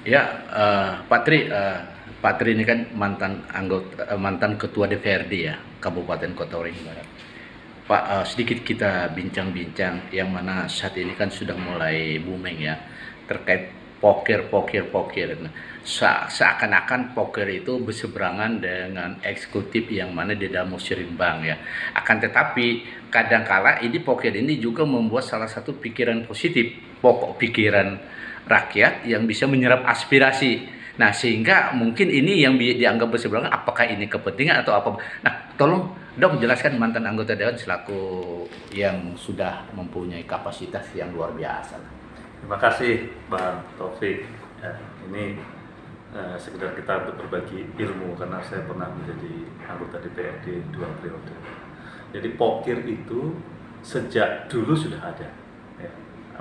Ya, Pak Tri ini kan mantan ketua DPRD ya, Kabupaten Kota Waringin Barat. Pak, sedikit kita bincang-bincang yang mana saat ini kan sudah mulai booming ya terkait poker. Nah, seakan-akan poker itu berseberangan dengan eksekutif yang mana di dalam musyimbang ya. Akan tetapi kadangkala ini poker ini juga membuat salah satu pikiran positif, pokok pikiran rakyat yang bisa menyerap aspirasi. Nah, sehingga mungkin ini yang dianggap berseberangan, apakah ini kepentingan atau apa. Nah, tolong dong jelaskan mantan anggota dewan selaku yang sudah mempunyai kapasitas yang luar biasa. Terima kasih Bang Taufik. Ini sekedar kita untuk berbagi ilmu karena saya pernah menjadi anggota DPRD 2 periode. Jadi pokir itu sejak dulu sudah ada. Ya,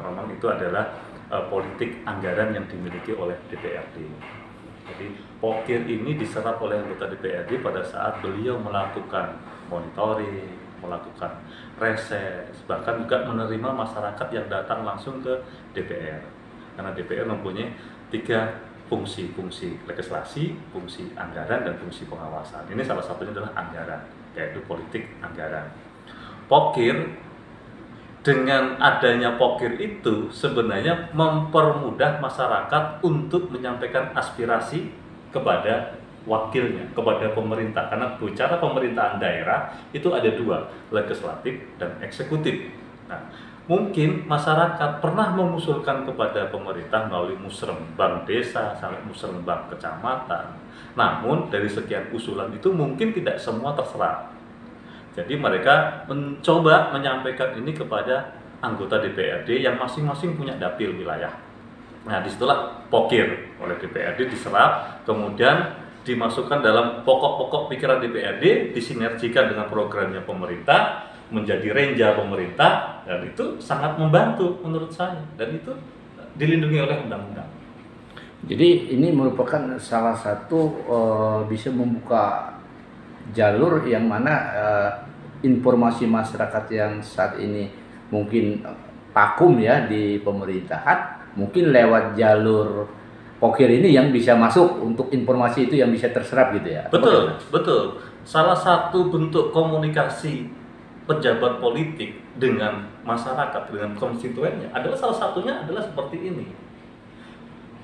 memang itu adalah politik anggaran yang dimiliki oleh DPRD. Jadi pokir ini diserap oleh anggota DPRD pada saat beliau melakukan monitoring, melakukan reses, bahkan juga menerima masyarakat yang datang langsung ke DPR. Karena DPR mempunyai 3 fungsi legislasi, fungsi anggaran, dan fungsi pengawasan. Ini salah satunya adalah anggaran, yaitu politik anggaran. Pokir, dengan adanya pokir itu sebenarnya mempermudah masyarakat untuk menyampaikan aspirasi kepada wakilnya, kepada pemerintah. Karena bicara pemerintahan daerah itu ada 2, legislatif dan eksekutif. Nah, mungkin masyarakat pernah mengusulkan kepada pemerintah melalui musrembang desa sampai musrembang kecamatan. Namun dari sekian usulan itu mungkin tidak semua terserap. Jadi mereka mencoba menyampaikan ini kepada anggota DPRD yang masing-masing punya dapil wilayah. Nah, disitulah pokir oleh DPRD diserap, kemudian dimasukkan dalam pokok-pokok pikiran DPRD, disinergikan dengan programnya pemerintah, menjadi renja pemerintah, dan itu sangat membantu menurut saya, dan itu dilindungi oleh undang-undang. Jadi ini merupakan salah satu bisa membuka jalur yang mana informasi masyarakat yang saat ini mungkin vakum ya di pemerintahan, mungkin lewat jalur pokir ini yang bisa masuk untuk informasi itu yang bisa terserap gitu ya. Betul. Salah satu bentuk komunikasi pejabat politik dengan masyarakat, dengan konstituennya adalah salah satunya adalah seperti ini.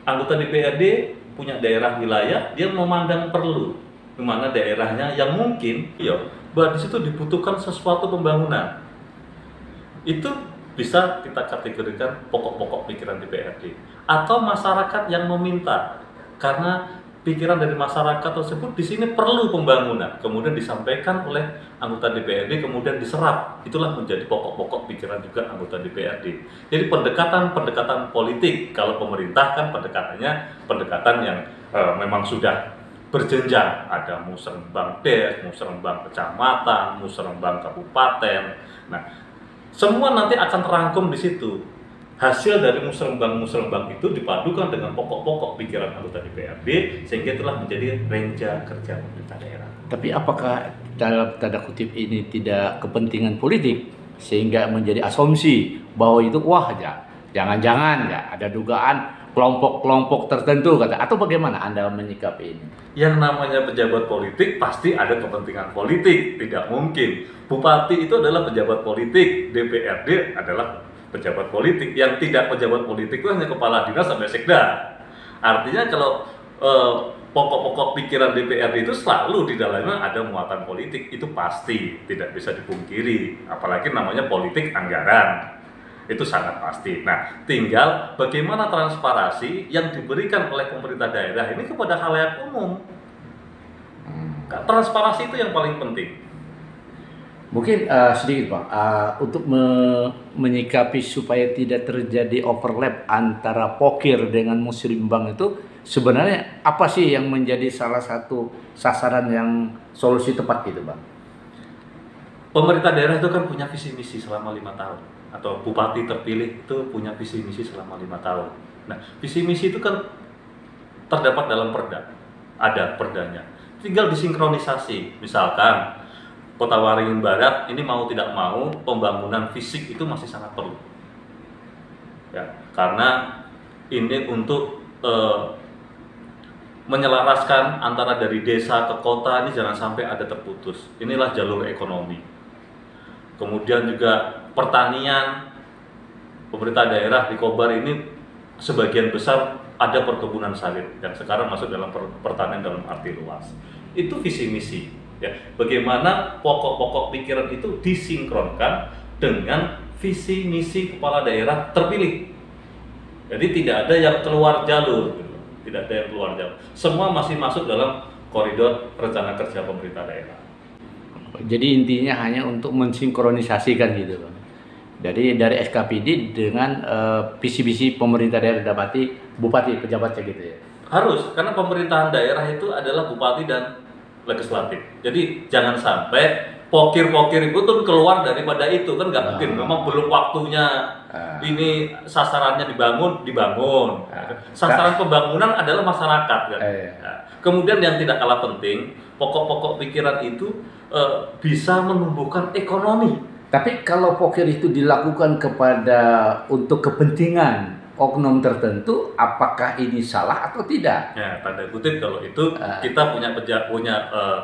Anggota DPRD punya daerah wilayah, dia memandang perlu di mana daerahnya yang mungkin bahwa di situ dibutuhkan sesuatu pembangunan. Itu bisa kita kategorikan pokok-pokok pikiran DPRD. Atau masyarakat yang meminta karena pikiran dari masyarakat tersebut di sini perlu pembangunan, kemudian disampaikan oleh anggota DPRD, kemudian diserap. Itulah menjadi pokok-pokok pikiran juga anggota DPRD. Jadi pendekatan politik, kalau pemerintah kan pendekatan yang memang sudah berjenjang, ada musrembang des, musrembang kecamatan, musrembang kabupaten. Nah, semua nanti akan terangkum di situ. Hasil dari musrembang itu dipadukan dengan pokok-pokok pikiran anggota DPRD sehingga itulah menjadi renja kerja pemerintah daerah. Tapi apakah dalam tanda kutip ini tidak kepentingan politik sehingga menjadi asumsi bahwa itu jangan-jangan ya ada dugaan kelompok-kelompok tertentu atau bagaimana Anda menyikapi ini? Yang namanya pejabat politik pasti ada kepentingan politik, tidak mungkin. Bupati itu adalah pejabat politik, DPRD adalah pejabat politik. Yang tidak pejabat politik itu hanya kepala dinas sampai sekda. Artinya kalau pokok-pokok pikiran DPRD itu selalu di dalamnya ada muatan politik, itu pasti tidak bisa dipungkiri. Apalagi namanya politik anggaran. Itu sangat pasti. Nah, tinggal bagaimana transparansi yang diberikan oleh pemerintah daerah ini kepada khalayak umum. Transparansi itu yang paling penting. Mungkin sedikit Pak, untuk menyikapi supaya tidak terjadi overlap antara pokir dengan musrimbang itu sebenarnya apa sih yang menjadi salah satu sasaran yang solusi tepat gitu Bang? Pemerintah daerah itu kan punya visi misi selama 5 tahun. Atau bupati terpilih itu punya visi misi selama 5 tahun. Nah, visi misi itu kan terdapat dalam perda, ada perdanya. Tinggal disinkronisasi. Misalkan Kota Waringin Barat ini mau tidak mau pembangunan fisik itu masih sangat perlu. Ya, karena ini untuk menyelaraskan antara dari desa ke kota ini jangan sampai ada terputus. Inilah jalur ekonomi. Kemudian juga pertanian, pemerintah daerah di Kobar ini sebagian besar ada perkebunan sawit yang sekarang masuk dalam pertanian dalam arti luas. Itu visi misi. Ya, bagaimana pokok-pokok pikiran itu disinkronkan dengan visi misi kepala daerah terpilih. Jadi tidak ada yang keluar jalur, gitu. Tidak ada yang keluar jalur. Semua masih masuk dalam koridor rencana kerja pemerintah daerah. Jadi intinya hanya untuk mensinkronisasikan gitu, Bang. Jadi dari SKPD dengan visi-visi pemerintah daerah dapati bupati pejabatnya gitu ya. Harus, karena pemerintahan daerah itu adalah bupati dan legislatif. Jadi jangan sampai pokir-pokir itu tuh keluar daripada itu, kan nggak mungkin. Memang belum waktunya ini sasarannya dibangun. Sasaran pembangunan adalah masyarakat kan. Kemudian yang tidak kalah penting, pokok-pokok pikiran itu bisa menumbuhkan ekonomi. Tapi kalau pokir itu dilakukan untuk kepentingan oknum tertentu, apakah ini salah atau tidak? Ya, tanda kutip kalau itu kita punya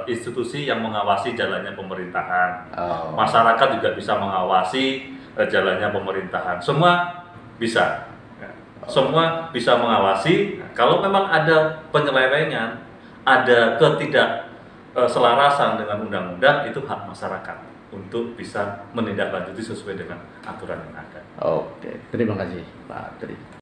institusi yang mengawasi jalannya pemerintahan. Masyarakat juga bisa mengawasi jalannya pemerintahan. Semua bisa. Ya. Semua bisa mengawasi. Kalau memang ada penyelewengan, ada ketidakselarasan dengan undang-undang, itu hak masyarakat untuk bisa menindaklanjuti sesuai dengan aturan yang ada. Oke, terima kasih Pak Tri.